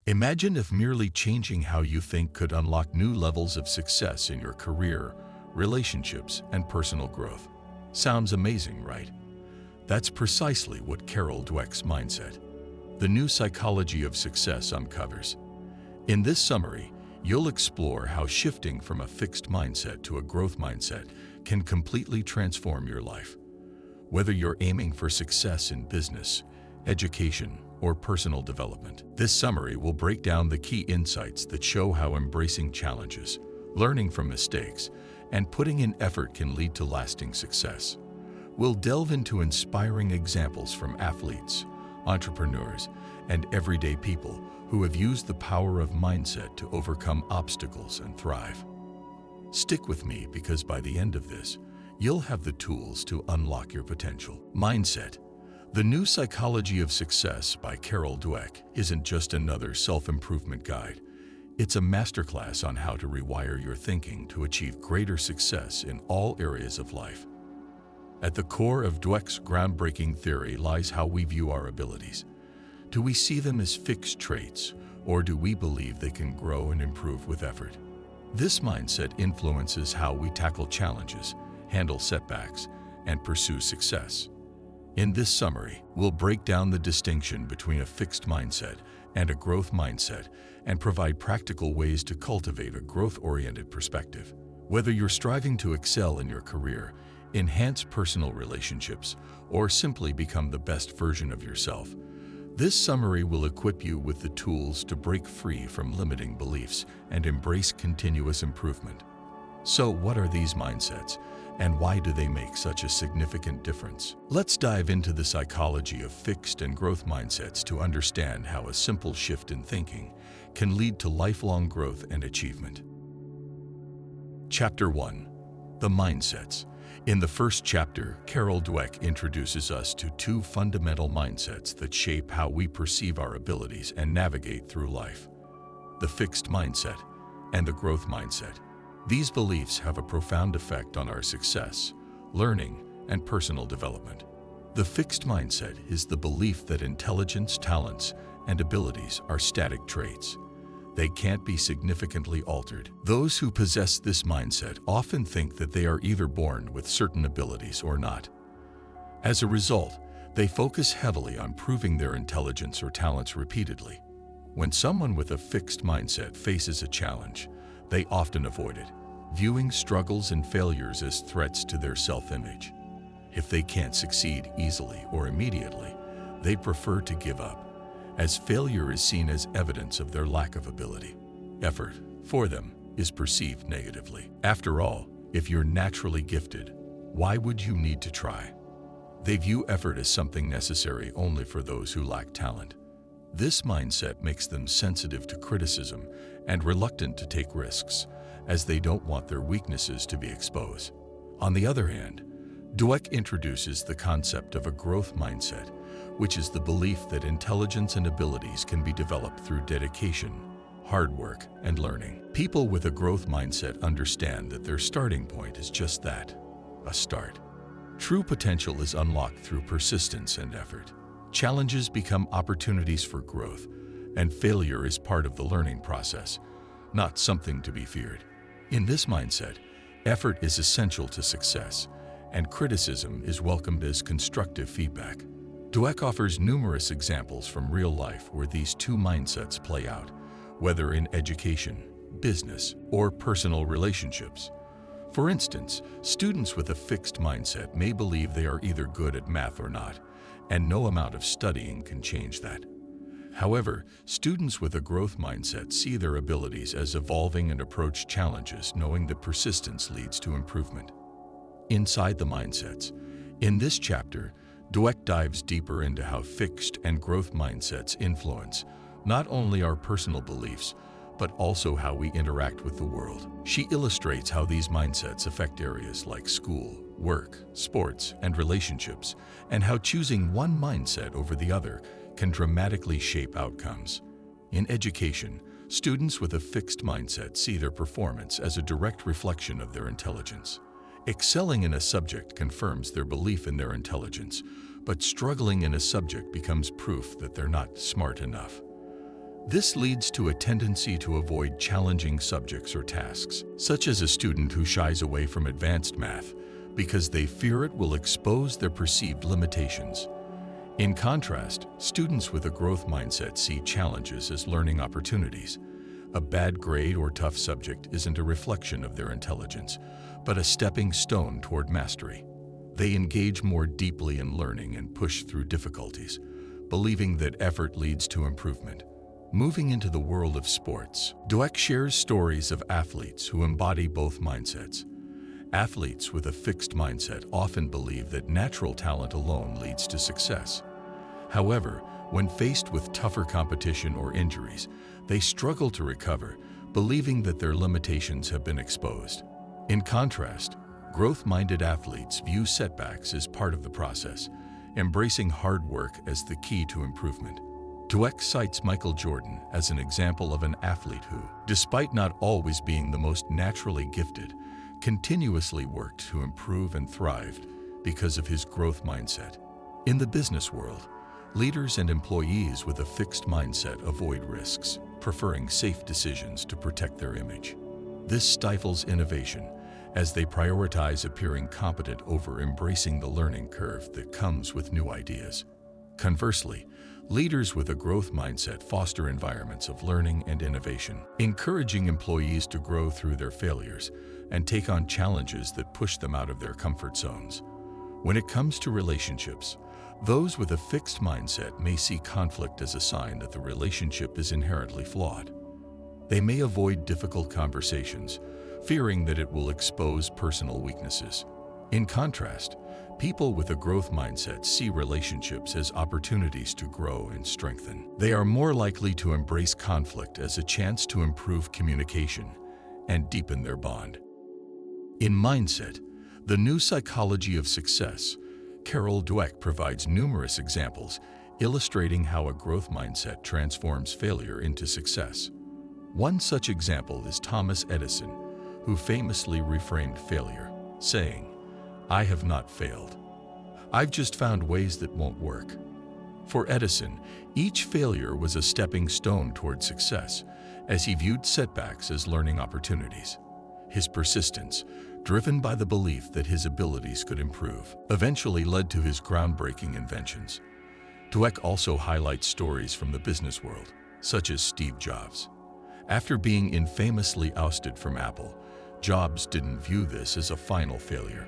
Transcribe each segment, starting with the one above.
Imagine if merely changing how you think could unlock new levels of success in your career, relationships, and personal growth. Sounds amazing, right? That's precisely what Carol Dweck's mindset, the new psychology of success, uncovers. In this summary, you'll explore how shifting from a fixed mindset to a growth mindset can completely transform your life. Whether you're aiming for success in business, education, or personal development, this summary will break down the key insights that show how embracing challenges, learning from mistakes, and putting in effort can lead to lasting success. We'll delve into inspiring examples from athletes, entrepreneurs, and everyday people who have used the power of mindset to overcome obstacles and thrive. Stick with me because by the end of this, you'll have the tools to unlock your potential. Mindset. The New Psychology of Success by Carol Dweck isn't just another self-improvement guide. It's a masterclass on how to rewire your thinking to achieve greater success in all areas of life. At the core of Dweck's groundbreaking theory lies how we view our abilities. Do we see them as fixed traits, or do we believe they can grow and improve with effort? This mindset influences how we tackle challenges, handle setbacks, and pursue success. In this summary, we'll break down the distinction between a fixed mindset and a growth mindset and provide practical ways to cultivate a growth-oriented perspective. Whether you're striving to excel in your career, enhance personal relationships, or simply become the best version of yourself, this summary will equip you with the tools to break free from limiting beliefs and embrace continuous improvement. So, what are these mindsets, and why do they make such a significant difference? Let's dive into the psychology of fixed and growth mindsets to understand how a simple shift in thinking can lead to lifelong growth and achievement. Chapter 1. The Mindsets. In the first chapter, Carol Dweck introduces us to two fundamental mindsets that shape how we perceive our abilities and navigate through life: the fixed mindset and the growth mindset. These beliefs have a profound effect on our success, learning, and personal development. The fixed mindset is the belief that intelligence, talents, and abilities are static traits. They can't be significantly altered. Those who possess this mindset often think that they are either born with certain abilities or not. As a result, they focus heavily on proving their intelligence or talents repeatedly. When someone with a fixed mindset faces a challenge, they often avoid it, viewing struggles and failures as threats to their self-image. If they can't succeed easily or immediately, they prefer to give up, as failure is seen as evidence of their lack of ability. Effort, for them, is perceived negatively. After all, if you're naturally gifted, why would you need to try? They view effort as something necessary only for those who lack talent. This mindset makes them sensitive to criticism and reluctant to take risks, as they don't want their weaknesses to be exposed. On the other hand, Dweck introduces the concept of a growth mindset, which is the belief that intelligence and abilities can be developed through dedication, hard work, and learning. People with a growth mindset understand that their starting point is just that, a start. True potential is unlocked through persistence and effort. Challenges become opportunities for growth, and failure is part of the learning process, not something to be feared. In this mindset, effort is essential to success, and criticism is welcomed as constructive feedback. Dweck offers numerous examples from real life where these two mindsets play out, whether in education, business, or personal relationships. For instance, students with a fixed mindset may believe they are either good at math or not, and no amount of studying can change that. However, students with a growth mindset see their abilities as evolving and approach challenges knowing that persistence leads to improvement. Inside the mindsets. In this chapter, Dweck dives deeper into how fixed and growth mindsets influence not only our personal beliefs, but also how we interact with the world. She illustrates how these mindsets affect areas like school, work, sports, and relationships, and how choosing one mindset over the other can dramatically shape outcomes. In education, students with a fixed mindset see their performance as a direct reflection of their intelligence. Excelling in a subject confirms their belief in their intelligence, but struggling in a subject becomes proof that they're not smart enough. This leads to a tendency to avoid challenging subjects or tasks, such as a student who shies away from advanced math because they fear it will expose their perceived limitations. In contrast, students with a growth mindset see challenges as learning opportunities. A bad grade or tough subject isn't a reflection of their intelligence, but a stepping stone toward mastery. They engage more deeply in learning and push through difficulties, believing that effort leads to improvement. Moving into the world of sports, Dweck shares stories of athletes who embody both mindsets. Athletes with a fixed mindset often believe that natural talent alone leads to success. However, when faced with tougher competition or injuries, they struggle to recover, believing that their limitations have been exposed. In contrast, growth-minded athletes view setbacks as part of the process, embracing hard work as the key to improvement. Dweck cites Michael Jordan as an example of an athlete who, despite not always being the most naturally gifted, continuously worked to improve and thrived because of his growth mindset. In the business world, leaders and employees with a fixed mindset avoid risks, preferring safe decisions to protect their image. This stifles innovation, as they prioritize appearing competent over embracing the learning curve that comes with new ideas. Conversely, leaders with a growth mindset foster environments of learning and innovation, encouraging employees to grow through their failures and take on challenges that push them out of their comfort zones. When it comes to relationships, those with a fixed mindset may see conflict as a sign that the relationship is inherently flawed. They may avoid difficult conversations, fearing that it will expose personal weaknesses. In contrast, people with a growth mindset see relationships as opportunities to grow and strengthen. They are more likely to embrace conflict as a chance to improve communication and deepen their bond. In Mindset, The New Psychology of Success, Carol Dweck provides numerous examples illustrating how a growth mindset transforms failure into success. One such example is Thomas Edison, who famously reframed failure, saying, "I have not failed. I've just found ways that won't work." For Edison, each failure was a stepping stone toward success, as he viewed setbacks as learning opportunities. His persistence, driven by the belief that his abilities could improve, eventually led to his groundbreaking inventions. Dweck also highlights stories from the business world, such as Steve Jobs. After being infamously ousted from Apple, Jobs didn't view this as a final failure.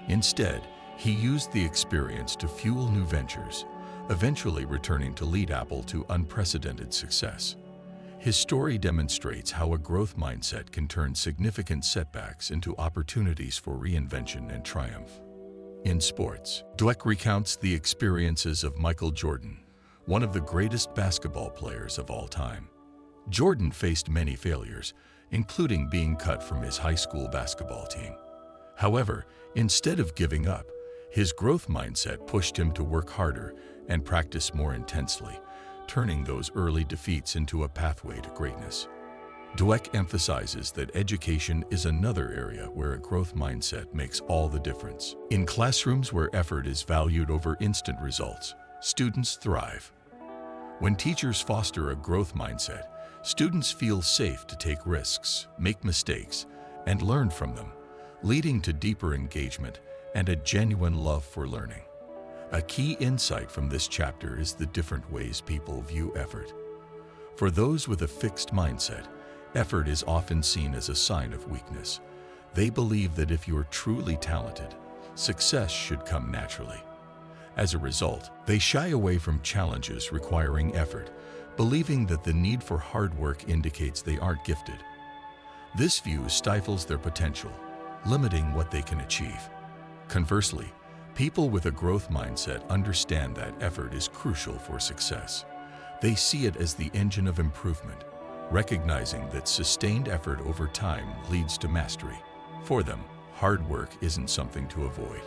Instead, he used the experience to fuel new ventures, eventually returning to lead Apple to unprecedented success. His story demonstrates how a growth mindset can turn significant setbacks into opportunities for reinvention and triumph. In sports, Dweck recounts the experiences of Michael Jordan, one of the greatest basketball players of all time. Jordan faced many failures, including being cut from his high school basketball team. However, instead of giving up, his growth mindset pushed him to work harder and practice more intensely, turning those early defeats into a pathway to greatness. Dweck emphasizes that education is another area where a growth mindset makes all the difference. In classrooms where effort is valued over instant results, students thrive. When teachers foster a growth mindset, students feel safe to take risks, make mistakes, and learn from them, leading to deeper engagement and a genuine love for learning. A key insight from this chapter is the different ways people view effort. For those with a fixed mindset, effort is often seen as a sign of weakness. They believe that if you're truly talented, success should come naturally. As a result, they shy away from challenges requiring effort, believing that the need for hard work indicates they aren't gifted. This view stifles their potential, limiting what they can achieve. Conversely, people with a growth mindset understand that effort is crucial for success. They see it as the engine of improvement, recognizing that sustained effort over time leads to mastery. For them, hard work isn't something to avoid.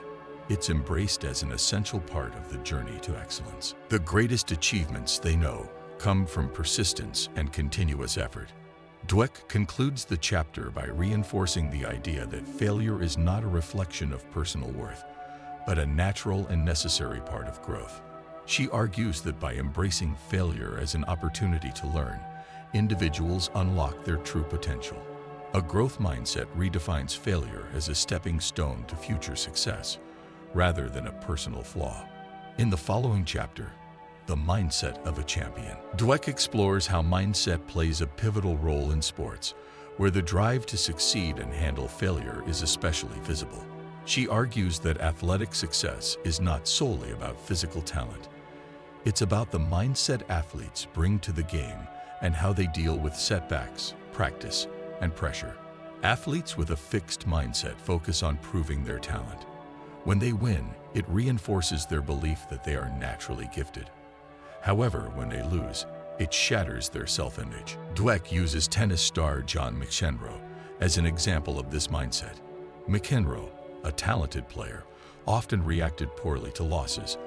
It's embraced as an essential part of the journey to excellence. The greatest achievements they know come from persistence and continuous effort. Dweck concludes the chapter by reinforcing the idea that failure is not a reflection of personal worth, but a natural and necessary part of growth. She argues that by embracing failure as an opportunity to learn, individuals unlock their true potential. A growth mindset redefines failure as a stepping stone to future success, rather than a personal flaw. In the following chapter, The Mindset of a Champion, Dweck explores how mindset plays a pivotal role in sports, where the drive to succeed and handle failure is especially visible. She argues that athletic success is not solely about physical talent. It's about the mindset athletes bring to the game and how they deal with setbacks, practice, and pressure. Athletes with a fixed mindset focus on proving their talent. When they win, it reinforces their belief that they are naturally gifted. However, when they lose, it shatters their self-image. Dweck uses tennis star John McEnroe as an example of this mindset. McEnroe, a talented player, often reacted poorly to losses,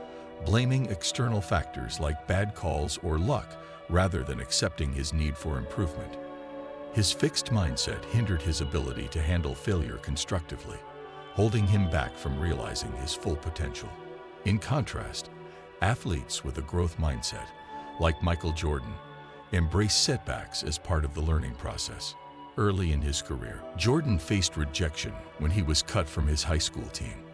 blaming external factors like bad calls or luck rather than accepting his need for improvement. His fixed mindset hindered his ability to handle failure constructively, holding him back from realizing his full potential. In contrast, athletes with a growth mindset, like Michael Jordan, embrace setbacks as part of the learning process. Early in his career, Jordan faced rejection when he was cut from his high school team.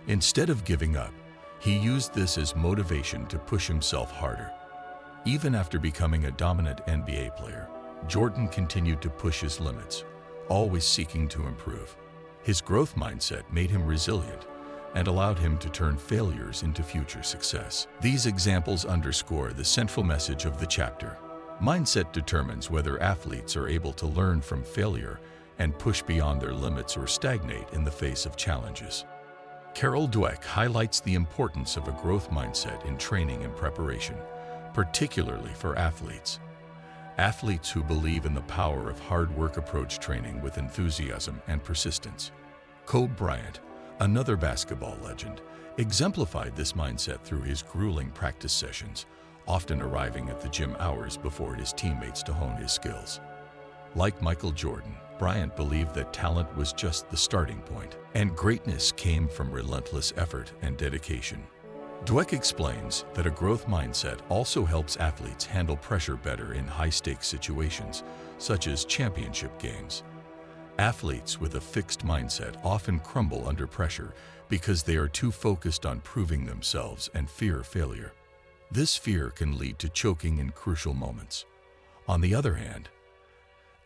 Instead of giving up, he used this as motivation to push himself harder. Even after becoming a dominant NBA player, Jordan continued to push his limits, always seeking to improve. His growth mindset made him resilient and allowed him to turn failures into future success. These examples underscore the central message of the chapter. Mindset determines whether athletes are able to learn from failure and push beyond their limits or stagnate in the face of challenges. Carol Dweck highlights the importance of a growth mindset in training and preparation, particularly for athletes. Athletes who believe in the power of hard work approach training with enthusiasm and persistence. Kobe Bryant, another basketball legend, exemplified this mindset through his grueling practice sessions, often arriving at the gym hours before his teammates to hone his skills. Like Michael Jordan, Bryant believed that talent was just the starting point, and greatness came from relentless effort and dedication. Dweck explains that a growth mindset also helps athletes handle pressure better in high-stakes situations, such as championship games. Athletes with a fixed mindset often crumble under pressure because they are too focused on proving themselves and fear failure. This fear can lead to choking in crucial moments. On the other hand,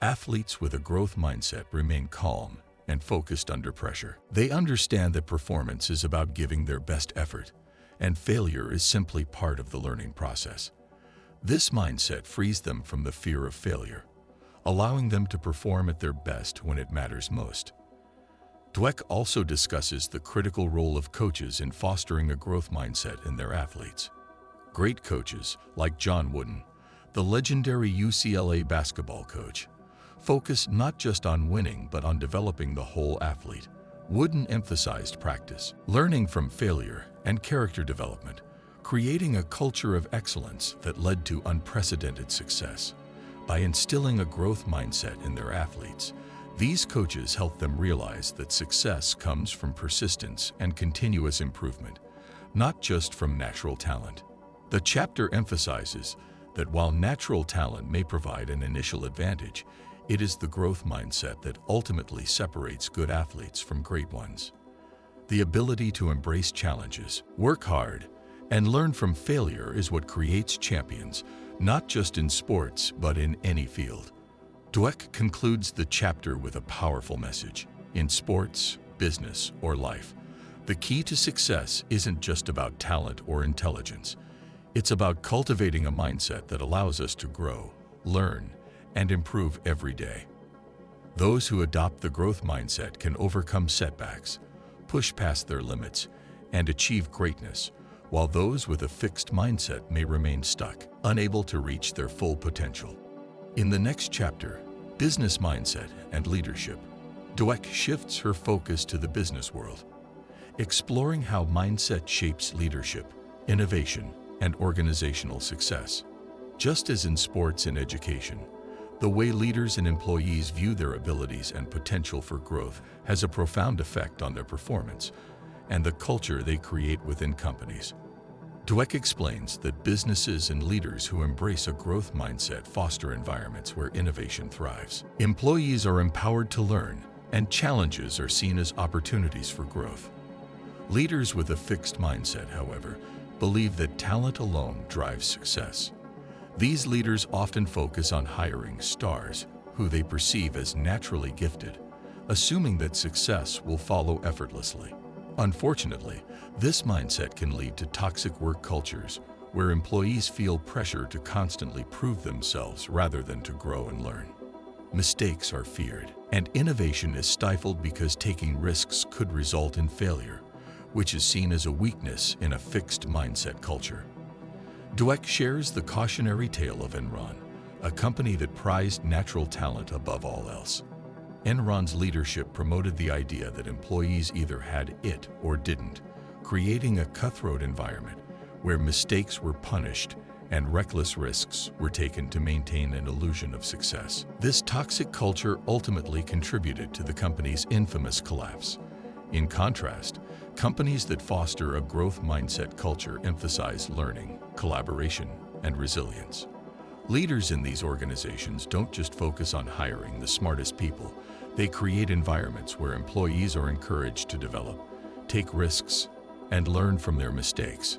athletes with a growth mindset remain calm and focused under pressure. They understand that performance is about giving their best effort, and failure is simply part of the learning process. This mindset frees them from the fear of failure, allowing them to perform at their best when it matters most. Dweck also discusses the critical role of coaches in fostering a growth mindset in their athletes. Great coaches, like John Wooden, the legendary UCLA basketball coach, focus not just on winning but on developing the whole athlete. Wooden emphasized practice, learning from failure, and character development, creating a culture of excellence that led to unprecedented success. By instilling a growth mindset in their athletes, these coaches help them realize that success comes from persistence and continuous improvement, not just from natural talent. The chapter emphasizes that while natural talent may provide an initial advantage, it is the growth mindset that ultimately separates good athletes from great ones. The ability to embrace challenges, work hard, and learn from failure is what creates champions, not just in sports, but in any field. Dweck concludes the chapter with a powerful message. In sports, business, or life, the key to success isn't just about talent or intelligence. It's about cultivating a mindset that allows us to grow, learn, and improve every day. Those who adopt the growth mindset can overcome setbacks, push past their limits, and achieve greatness, while those with a fixed mindset may remain stuck, unable to reach their full potential. In the next chapter, Business Mindset and Leadership, Dweck shifts her focus to the business world, exploring how mindset shapes leadership, innovation, and organizational success. Just as in sports and education, the way leaders and employees view their abilities and potential for growth has a profound effect on their performance and the culture they create within companies. Dweck explains that businesses and leaders who embrace a growth mindset foster environments where innovation thrives. Employees are empowered to learn, and challenges are seen as opportunities for growth. Leaders with a fixed mindset, however, believe that talent alone drives success. These leaders often focus on hiring stars who they perceive as naturally gifted, assuming that success will follow effortlessly. Unfortunately, this mindset can lead to toxic work cultures where employees feel pressure to constantly prove themselves rather than to grow and learn. Mistakes are feared, and innovation is stifled because taking risks could result in failure, which is seen as a weakness in a fixed mindset culture. Dweck shares the cautionary tale of Enron, a company that prized natural talent above all else. Enron's leadership promoted the idea that employees either had it or didn't, creating a cutthroat environment where mistakes were punished and reckless risks were taken to maintain an illusion of success. This toxic culture ultimately contributed to the company's infamous collapse. In contrast, companies that foster a growth mindset culture emphasize learning, collaboration, and resilience. Leaders in these organizations don't just focus on hiring the smartest people. They create environments where employees are encouraged to develop, take risks, and learn from their mistakes.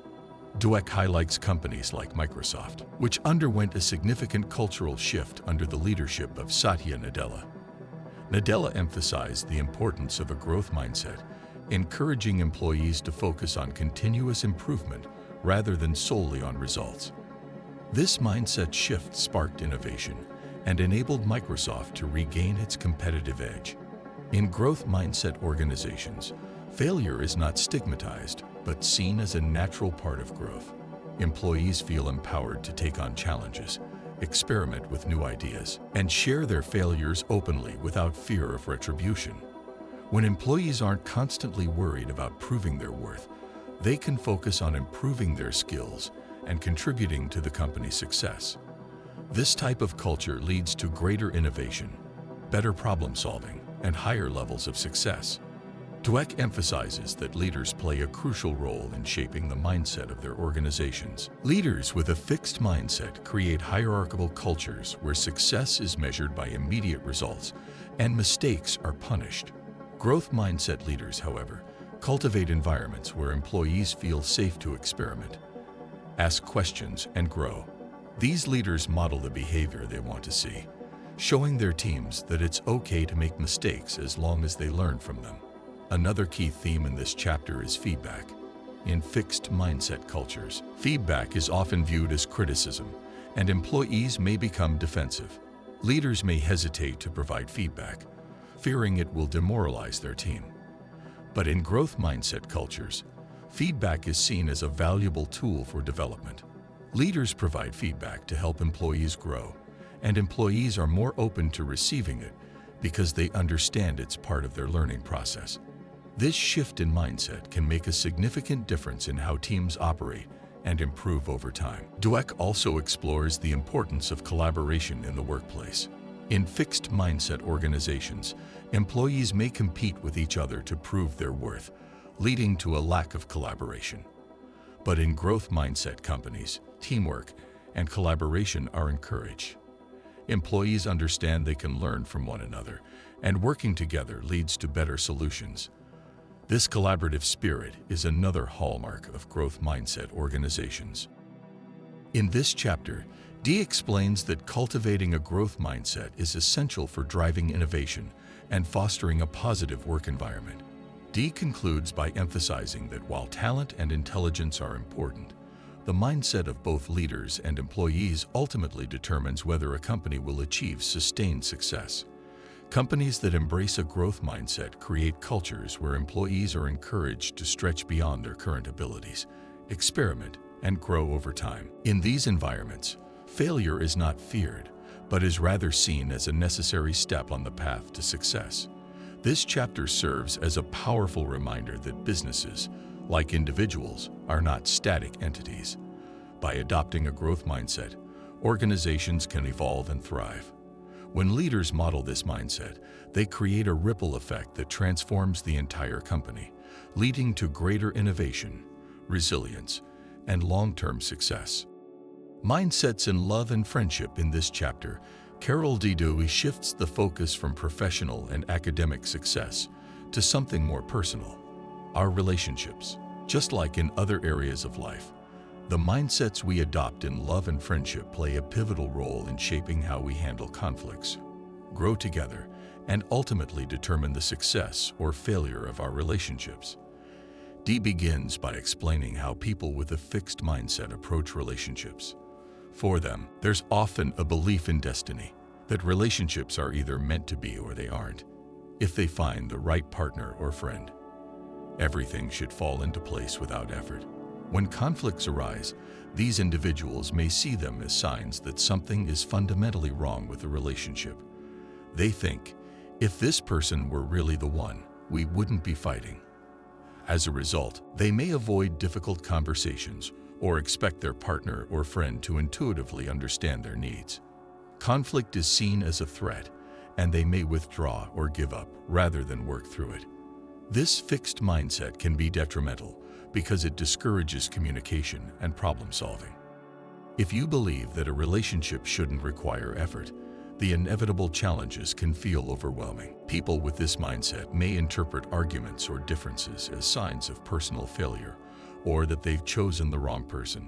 Dweck highlights companies like Microsoft, which underwent a significant cultural shift under the leadership of Satya Nadella. Nadella emphasized the importance of a growth mindset, encouraging employees to focus on continuous improvement rather than solely on results. This mindset shift sparked innovation and enabled Microsoft to regain its competitive edge. In growth mindset organizations, failure is not stigmatized, but seen as a natural part of growth. Employees feel empowered to take on challenges, experiment with new ideas, and share their failures openly without fear of retribution. When employees aren't constantly worried about proving their worth, they can focus on improving their skills and contributing to the company's success. This type of culture leads to greater innovation, better problem solving, and higher levels of success. Dweck emphasizes that leaders play a crucial role in shaping the mindset of their organizations. Leaders with a fixed mindset create hierarchical cultures where success is measured by immediate results and mistakes are punished. Growth mindset leaders, however, cultivate environments where employees feel safe to experiment, ask questions, and grow. These leaders model the behavior they want to see, showing their teams that it's okay to make mistakes as long as they learn from them. Another key theme in this chapter is feedback. In fixed mindset cultures, feedback is often viewed as criticism, and employees may become defensive. Leaders may hesitate to provide feedback, fearing it will demoralize their team. But in growth mindset cultures, feedback is seen as a valuable tool for development. Leaders provide feedback to help employees grow, and employees are more open to receiving it because they understand it's part of their learning process. This shift in mindset can make a significant difference in how teams operate and improve over time. Dweck also explores the importance of collaboration in the workplace. In fixed mindset organizations, employees may compete with each other to prove their worth, leading to a lack of collaboration. But in growth mindset companies, teamwork and collaboration are encouraged. Employees understand they can learn from one another, and working together leads to better solutions. This collaborative spirit is another hallmark of growth mindset organizations. In this chapter, Dee explains that cultivating a growth mindset is essential for driving innovation and fostering a positive work environment. Dee concludes by emphasizing that while talent and intelligence are important, the mindset of both leaders and employees ultimately determines whether a company will achieve sustained success. Companies that embrace a growth mindset create cultures where employees are encouraged to stretch beyond their current abilities, experiment, and grow over time. In these environments, failure is not feared, but is rather seen as a necessary step on the path to success. This chapter serves as a powerful reminder that businesses, like individuals, are not static entities. By adopting a growth mindset, organizations can evolve and thrive. When leaders model this mindset, they create a ripple effect that transforms the entire company, leading to greater innovation, resilience, and long-term success. Mindsets in love and friendship. In this chapter, Carol Dweck shifts the focus from professional and academic success to something more personal: our relationships. Just like in other areas of life, the mindsets we adopt in love and friendship play a pivotal role in shaping how we handle conflicts, grow together, and ultimately determine the success or failure of our relationships. Dee begins by explaining how people with a fixed mindset approach relationships. For them, there's often a belief in destiny, that relationships are either meant to be or they aren't. If they find the right partner or friend, everything should fall into place without effort. When conflicts arise, these individuals may see them as signs that something is fundamentally wrong with the relationship. They think, if this person were really the one, we wouldn't be fighting. As a result, they may avoid difficult conversations or expect their partner or friend to intuitively understand their needs. Conflict is seen as a threat, and they may withdraw or give up rather than work through it. This fixed mindset can be detrimental because it discourages communication and problem solving. If you believe that a relationship shouldn't require effort, the inevitable challenges can feel overwhelming. People with this mindset may interpret arguments or differences as signs of personal failure or that they've chosen the wrong person.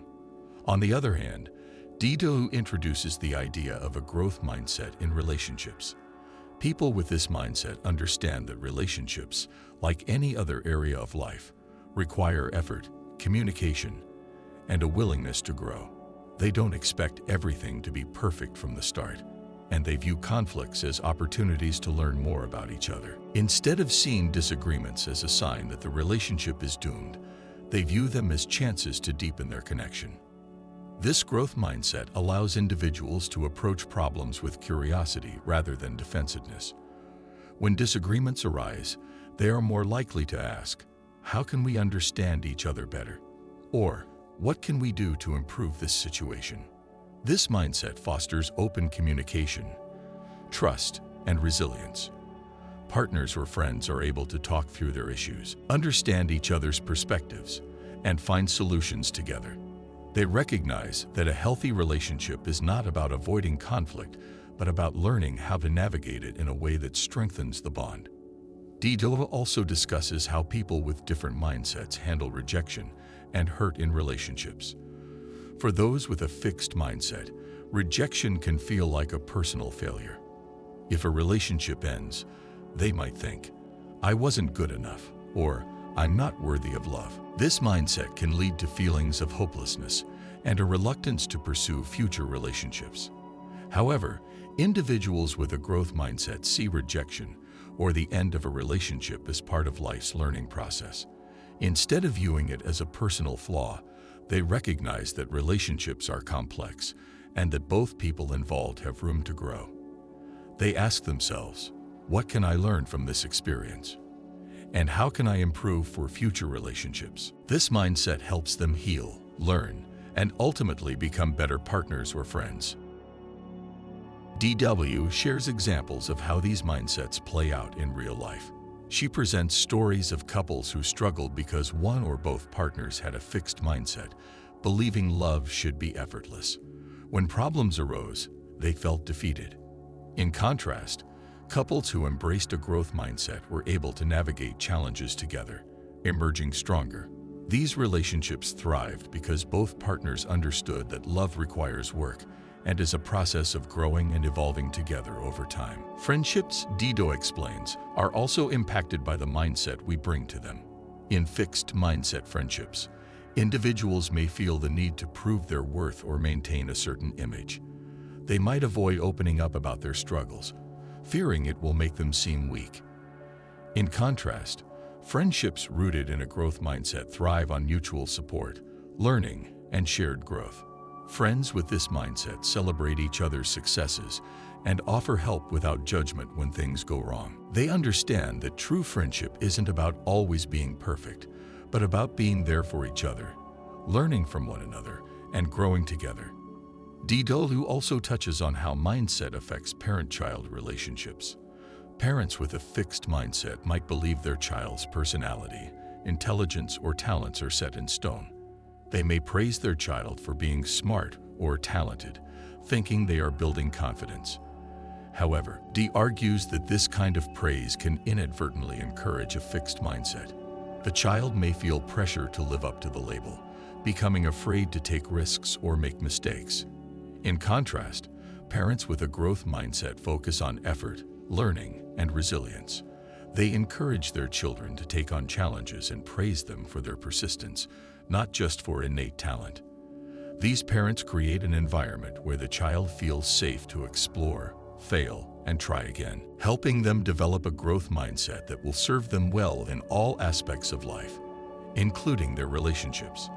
On the other hand, Dweck introduces the idea of a growth mindset in relationships. People with this mindset understand that relationships, like any other area of life, require effort, communication, and a willingness to grow. They don't expect everything to be perfect from the start, and they view conflicts as opportunities to learn more about each other. Instead of seeing disagreements as a sign that the relationship is doomed, they view them as chances to deepen their connection. This growth mindset allows individuals to approach problems with curiosity rather than defensiveness. When disagreements arise, they are more likely to ask, "How can we understand each other better?" Or, "What can we do to improve this situation?" This mindset fosters open communication, trust, and resilience. Partners or friends are able to talk through their issues, understand each other's perspectives, and find solutions together. They recognize that a healthy relationship is not about avoiding conflict, but about learning how to navigate it in a way that strengthens the bond. Dweck also discusses how people with different mindsets handle rejection and hurt in relationships. For those with a fixed mindset, rejection can feel like a personal failure. If a relationship ends, they might think, "I wasn't good enough," or "I'm not worthy of love." This mindset can lead to feelings of hopelessness and a reluctance to pursue future relationships. However, individuals with a growth mindset see rejection or the end of a relationship as part of life's learning process. Instead of viewing it as a personal flaw, they recognize that relationships are complex and that both people involved have room to grow. They ask themselves, "What can I learn from this experience? And how can I improve for future relationships?" This mindset helps them heal, learn, and ultimately become better partners or friends. Dweck shares examples of how these mindsets play out in real life. She presents stories of couples who struggled because one or both partners had a fixed mindset, believing love should be effortless. When problems arose, they felt defeated. In contrast, couples who embraced a growth mindset were able to navigate challenges together, emerging stronger. These relationships thrived because both partners understood that love requires work and is a process of growing and evolving together over time. Friendships, Dweck explains, are also impacted by the mindset we bring to them. In fixed mindset friendships, individuals may feel the need to prove their worth or maintain a certain image. They might avoid opening up about their struggles, fearing it will make them seem weak. In contrast, friendships rooted in a growth mindset thrive on mutual support, learning, and shared growth. Friends with this mindset celebrate each other's successes and offer help without judgment when things go wrong. They understand that true friendship isn't about always being perfect, but about being there for each other, learning from one another, and growing together. Dweck also touches on how mindset affects parent-child relationships. Parents with a fixed mindset might believe their child's personality, intelligence, or talents are set in stone. They may praise their child for being smart or talented, thinking they are building confidence. However, Dee argues that this kind of praise can inadvertently encourage a fixed mindset. The child may feel pressure to live up to the label, becoming afraid to take risks or make mistakes. In contrast, parents with a growth mindset focus on effort, learning, and resilience. They encourage their children to take on challenges and praise them for their persistence, not just for innate talent. These parents create an environment where the child feels safe to explore, fail, and try again, helping them develop a growth mindset that will serve them well in all aspects of life, including their relationships.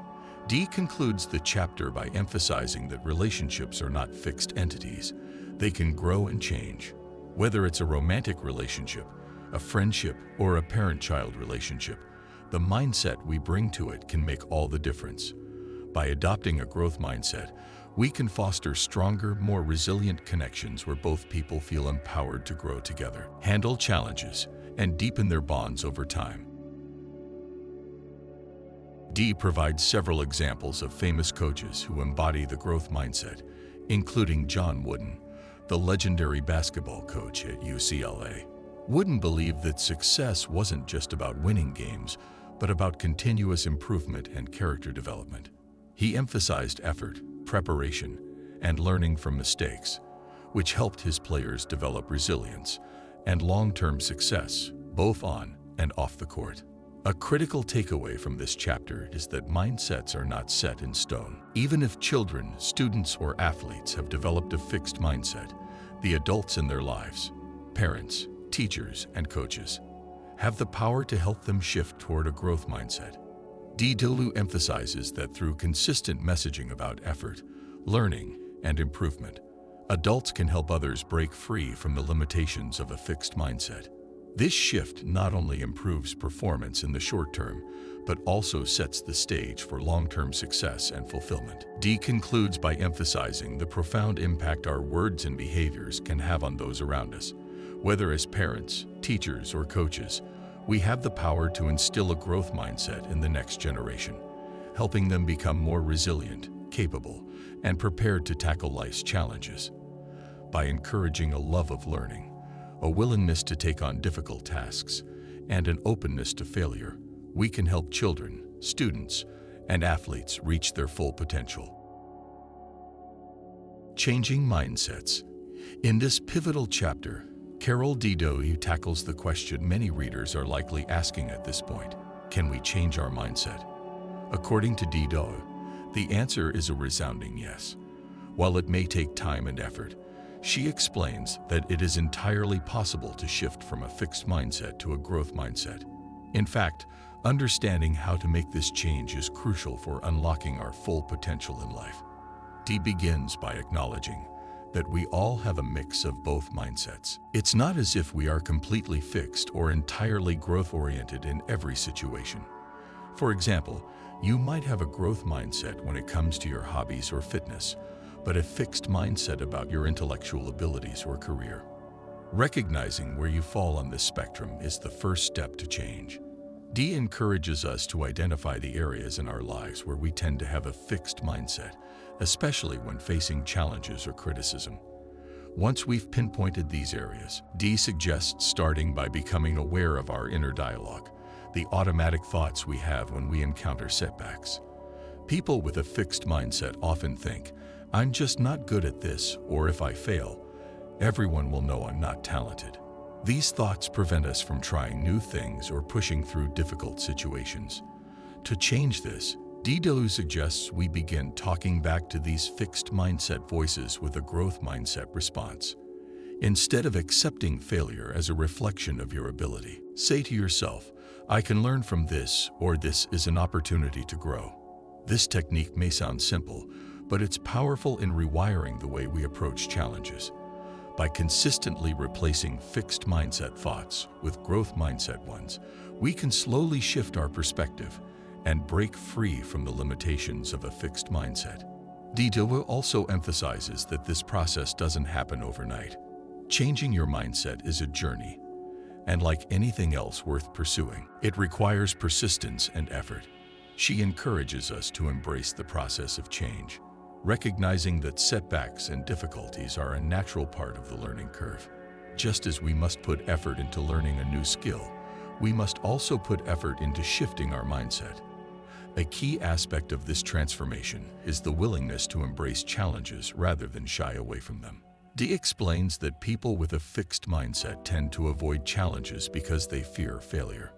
Dee concludes the chapter by emphasizing that relationships are not fixed entities. They can grow and change. Whether it's a romantic relationship, a friendship, or a parent-child relationship, the mindset we bring to it can make all the difference. By adopting a growth mindset, we can foster stronger, more resilient connections where both people feel empowered to grow together, handle challenges, and deepen their bonds over time. Dee provides several examples of famous coaches who embody the growth mindset, including John Wooden, the legendary basketball coach at UCLA. Wooden believed that success wasn't just about winning games, but about continuous improvement and character development. He emphasized effort, preparation, and learning from mistakes, which helped his players develop resilience and long-term success, both on and off the court. A critical takeaway from this chapter is that mindsets are not set in stone. Even if children, students, or athletes have developed a fixed mindset, the adults in their lives, parents, teachers, and coaches, have the power to help them shift toward a growth mindset. Dee emphasizes that through consistent messaging about effort, learning, and improvement, adults can help others break free from the limitations of a fixed mindset. This shift not only improves performance in the short term, but also sets the stage for long-term success and fulfillment. Dee concludes by emphasizing the profound impact our words and behaviors can have on those around us. Whether as parents, teachers, or coaches, we have the power to instill a growth mindset in the next generation, helping them become more resilient, capable, and prepared to tackle life's challenges. By encouraging a love of learning, a willingness to take on difficult tasks, and an openness to failure, we can help children, students, and athletes reach their full potential. Changing mindsets. In this pivotal chapter, Carol Dweck tackles the question many readers are likely asking at this point: can we change our mindset? According to Dweck, the answer is a resounding yes. While it may take time and effort, she explains that it is entirely possible to shift from a fixed mindset to a growth mindset. In fact, understanding how to make this change is crucial for unlocking our full potential in life. Dee begins by acknowledging that we all have a mix of both mindsets. It's not as if we are completely fixed or entirely growth-oriented in every situation. For example, you might have a growth mindset when it comes to your hobbies or fitness, but a fixed mindset about your intellectual abilities or career. Recognizing where you fall on this spectrum is the first step to change. Dee encourages us to identify the areas in our lives where we tend to have a fixed mindset, especially when facing challenges or criticism. Once we've pinpointed these areas, Dee suggests starting by becoming aware of our inner dialogue, the automatic thoughts we have when we encounter setbacks. People with a fixed mindset often think, "I'm just not good at this," or "if I fail, everyone will know I'm not talented." These thoughts prevent us from trying new things or pushing through difficult situations. To change this, Dweck suggests we begin talking back to these fixed mindset voices with a growth mindset response. Instead of accepting failure as a reflection of your ability, say to yourself, "I can learn from this," or "this is an opportunity to grow." This technique may sound simple, but it's powerful in rewiring the way we approach challenges. By consistently replacing fixed mindset thoughts with growth mindset ones, we can slowly shift our perspective and break free from the limitations of a fixed mindset. Dweck also emphasizes that this process doesn't happen overnight. Changing your mindset is a journey, and like anything else worth pursuing, it requires persistence and effort. She encourages us to embrace the process of change, recognizing that setbacks and difficulties are a natural part of the learning curve. Just as we must put effort into learning a new skill, we must also put effort into shifting our mindset. A key aspect of this transformation is the willingness to embrace challenges rather than shy away from them. Dee explains that people with a fixed mindset tend to avoid challenges because they fear failure.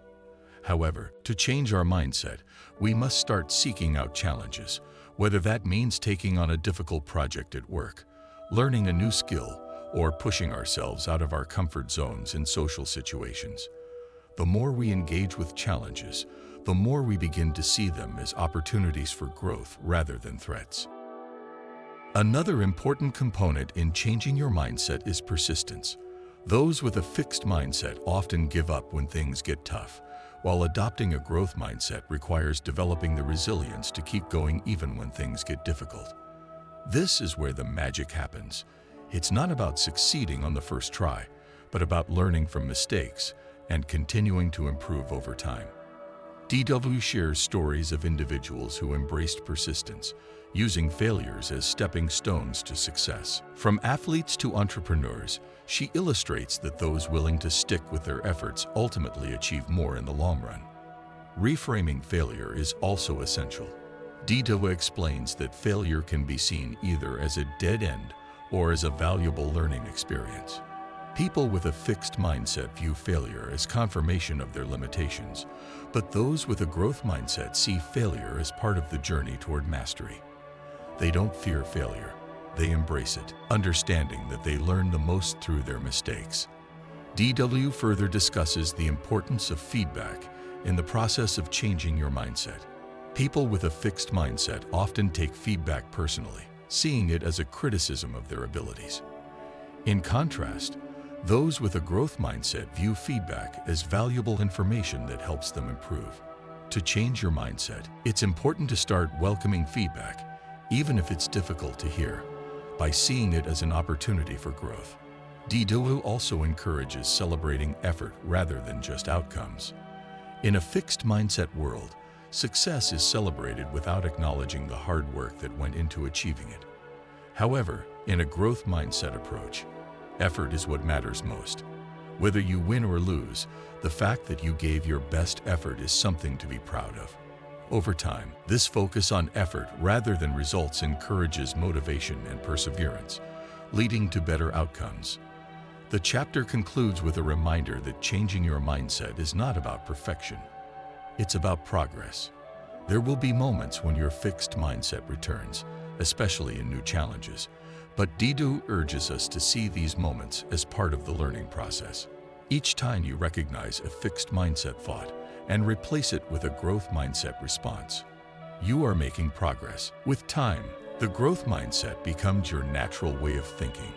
However, to change our mindset, we must start seeking out challenges, whether that means taking on a difficult project at work, learning a new skill, or pushing ourselves out of our comfort zones in social situations. The more we engage with challenges, the more we begin to see them as opportunities for growth rather than threats. Another important component in changing your mindset is persistence. Those with a fixed mindset often give up when things get tough, while adopting a growth mindset requires developing the resilience to keep going even when things get difficult. This is where the magic happens. It's not about succeeding on the first try, but about learning from mistakes and continuing to improve over time. DW shares stories of individuals who embraced persistence, using failures as stepping stones to success. From athletes to entrepreneurs, she illustrates that those willing to stick with their efforts ultimately achieve more in the long run. Reframing failure is also essential. DW explains that failure can be seen either as a dead end or as a valuable learning experience. People with a fixed mindset view failure as confirmation of their limitations, but those with a growth mindset see failure as part of the journey toward mastery. They don't fear failure, they embrace it, understanding that they learn the most through their mistakes. DW further discusses the importance of feedback in the process of changing your mindset. People with a fixed mindset often take feedback personally, seeing it as a criticism of their abilities. In contrast, those with a growth mindset view feedback as valuable information that helps them improve. To change your mindset, it's important to start welcoming feedback, even if it's difficult to hear, by seeing it as an opportunity for growth. DW also encourages celebrating effort rather than just outcomes. In a fixed mindset world, success is celebrated without acknowledging the hard work that went into achieving it. However, in a growth mindset approach, effort is what matters most. Whether you win or lose, the fact that you gave your best effort is something to be proud of. Over time, this focus on effort rather than results encourages motivation and perseverance, leading to better outcomes. The chapter concludes with a reminder that changing your mindset is not about perfection. It's about progress. There will be moments when your fixed mindset returns, especially in new challenges, but DW urges us to see these moments as part of the learning process. Each time you recognize a fixed mindset thought and replace it with a growth mindset response, you are making progress. With time, the growth mindset becomes your natural way of thinking,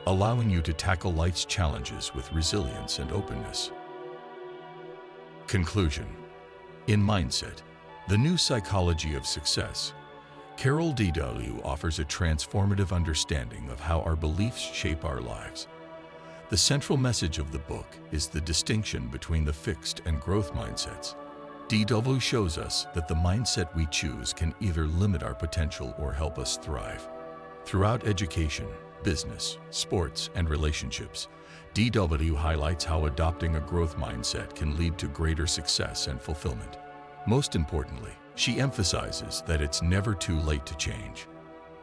allowing you to tackle life's challenges with resilience and openness. Conclusion. In Mindset, the New Psychology of Success, Carol Dweck offers a transformative understanding of how our beliefs shape our lives. The central message of the book is the distinction between the fixed and growth mindsets. Dweck shows us that the mindset we choose can either limit our potential or help us thrive. Throughout education, business, sports, and relationships, Dweck highlights how adopting a growth mindset can lead to greater success and fulfillment. Most importantly, she emphasizes that it's never too late to change.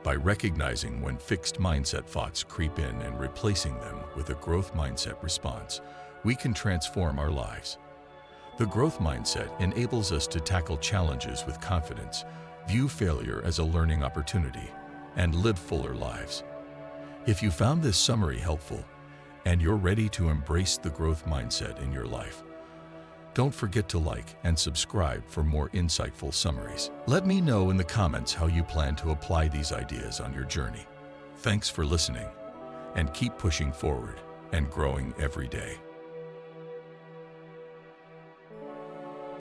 By recognizing when fixed mindset thoughts creep in and replacing them with a growth mindset response, we can transform our lives. The growth mindset enables us to tackle challenges with confidence, view failure as a learning opportunity, and live fuller lives. If you found this summary helpful, and you're ready to embrace the growth mindset in your life, don't forget to like and subscribe for more insightful summaries. Let me know in the comments how you plan to apply these ideas on your journey. Thanks for listening, and keep pushing forward and growing every day.